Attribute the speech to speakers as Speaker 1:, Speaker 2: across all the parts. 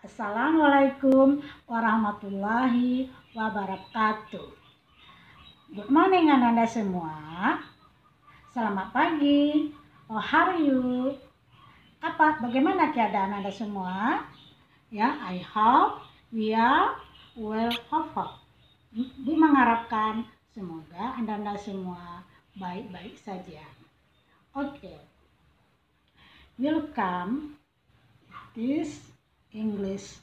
Speaker 1: Assalamualaikum warahmatullahi wabarakatuh. Good morning Anda semua. Selamat pagi. How are you? Bagaimana keadaan Anda semua? Ya, I hope we are well. Bu mengharapkan semoga Anda semua baik-baik saja. Oke. Welcome this English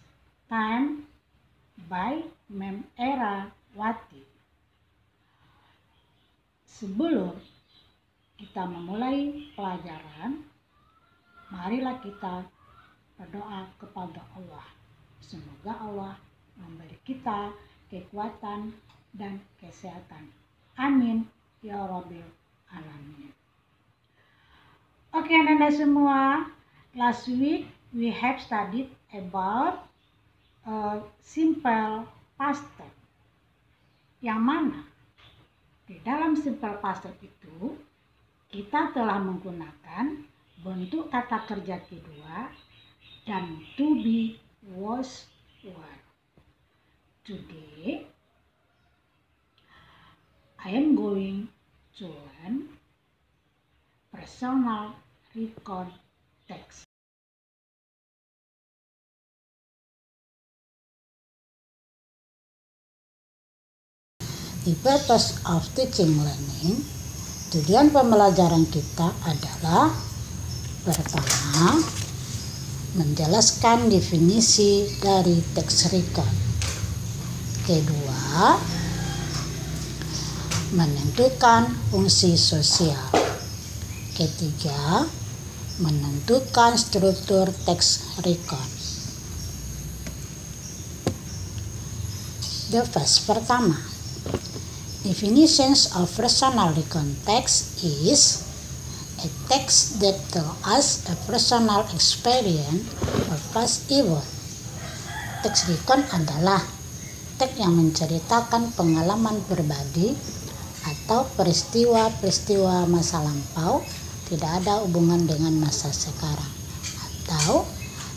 Speaker 1: Time by Mem Era Wati. Sebelum kita memulai pelajaran, marilah kita berdoa kepada Allah. Semoga Allah memberi kita kekuatan dan kesehatan. Amin ya Rabbil Alamin. Oke, Anda semua, last week we have studied about simple past tense, yang mana di dalam simple past tense itu kita telah menggunakan bentuk kata kerja kedua dan to be, was, were. Today I am going to learn personal record text. The purpose of teaching learning, tujuan pembelajaran kita adalah pertama, menjelaskan definisi dari text record. Kedua, menentukan fungsi sosial. Ketiga, menentukan struktur text record. The first, pertama, definitions of personal record text is a text that tells us a personal experience or past event. Text record adalah teks yang menceritakan pengalaman pribadi atau peristiwa-peristiwa masa lampau tidak ada hubungan dengan masa sekarang, atau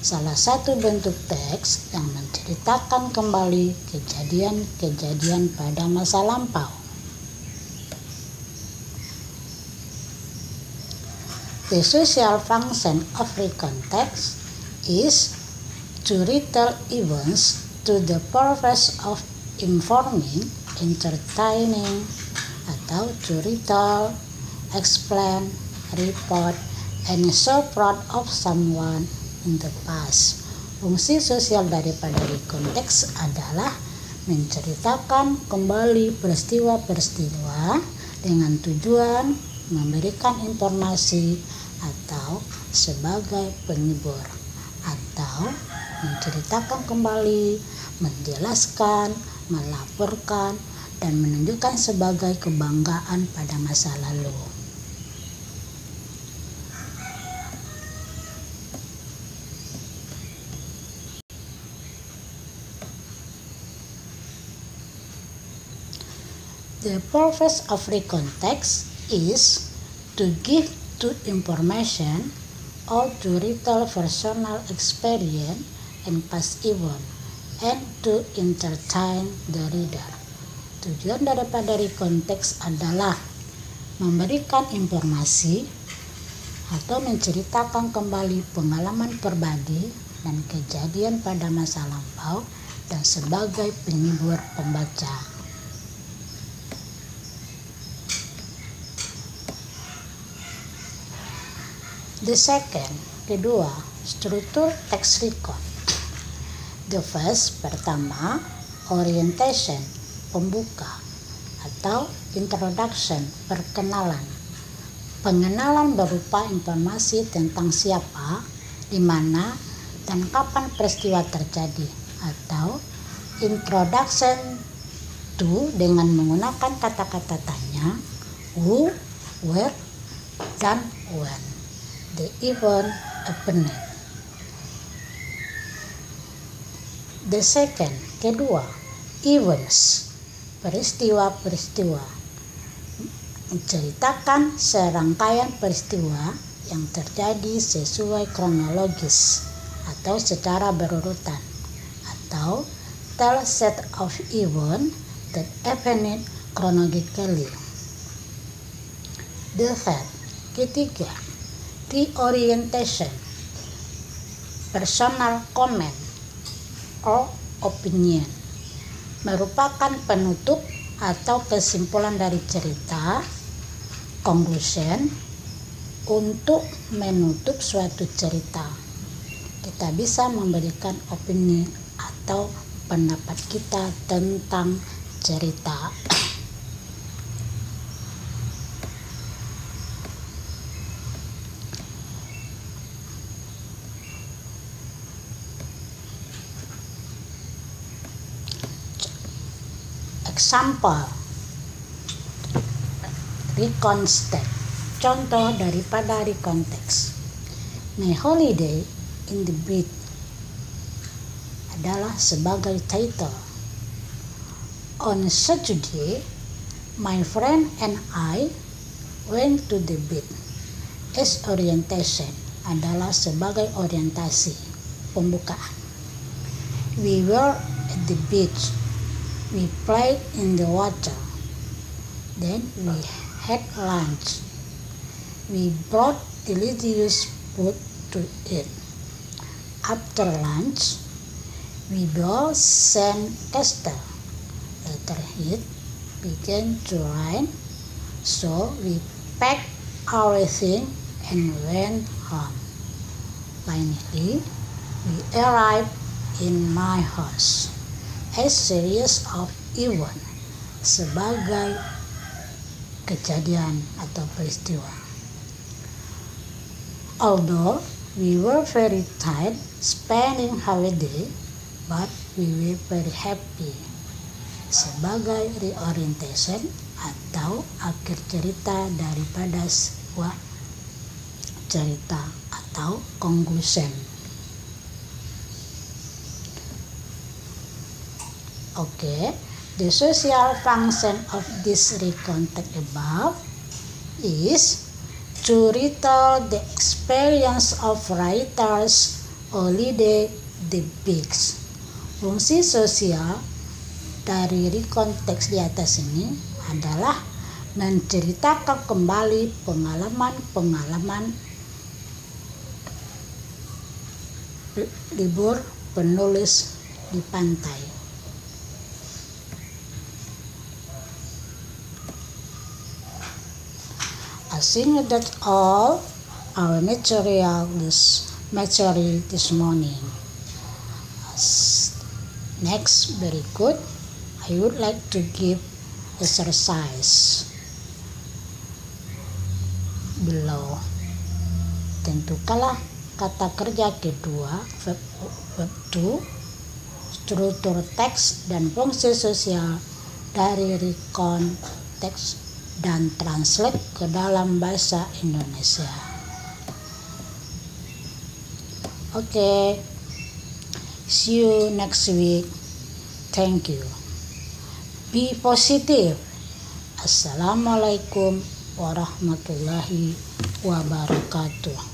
Speaker 1: salah satu bentuk teks yang menceritakan kembali kejadian-kejadian pada masa lampau. The social function of record text is to retell events to the purpose of informing, entertaining, atau to retell, explain, report, and so proud of someone in the past. Fungsi sosial daripada record text adalah menceritakan kembali peristiwa-peristiwa dengan tujuan memberikan informasi atau sebagai penghibur, atau menceritakan kembali, menjelaskan, melaporkan, dan menunjukkan sebagai kebanggaan pada masa lalu. The purpose of record text is to give to information or to retell personal experience and past event and to entertain the reader. Tujuan daripada record text adalah memberikan informasi atau menceritakan kembali pengalaman pribadi dan kejadian pada masa lampau dan sebagai penghibur pembaca. The second, kedua, struktur text record. The first, pertama, orientation, pembuka, atau introduction, perkenalan. Pengenalan berupa informasi tentang siapa, di mana, dan kapan peristiwa terjadi, atau introduction to dengan menggunakan kata-kata tanya, who, where, dan when. The event happening. The second, kedua, events, peristiwa-peristiwa, menceritakan serangkaian peristiwa yang terjadi sesuai kronologis atau secara berurutan. atau tell set of events that happened chronologically. The third, ketiga, reorientation, personal comment or opinion, merupakan penutup atau kesimpulan dari cerita, conclusion, untuk menutup suatu cerita. Kita bisa memberikan opini atau pendapat kita tentang cerita. Example, recontext. Contoh daripada recontext. My holiday in the beach adalah sebagai title. On Saturday, my friend and I went to the beach. As orientation adalah sebagai orientasi, pembukaan. We were at the beach. We played in the water. Then we had lunch. We brought delicious food to eat. After lunch, we built sand castle. Later it began to rain, so we packed everything and went home. Finally, we arrived in my house. A series of events, sebagai kejadian atau peristiwa. Although we were very tired spending holiday, but we were very happy, sebagai reorientation atau akhir cerita daripada sebuah cerita atau conclusion. Okay, the social function of this recontext above is to retell the experience of writers holiday the beach. Fungsi sosial dari recontext di atas ini adalah menceritakan kembali pengalaman-pengalaman libur penulis di pantai. I think that's all our material this morning. Next, very good. I would like to give exercise below. Tentukanlah kata kerja kedua, verb 2, struktur teks dan fungsi sosial dari recontext dan translate ke dalam bahasa Indonesia. Okay, see you next week. Thank you. Be positive. Assalamualaikum warahmatullahi wabarakatuh.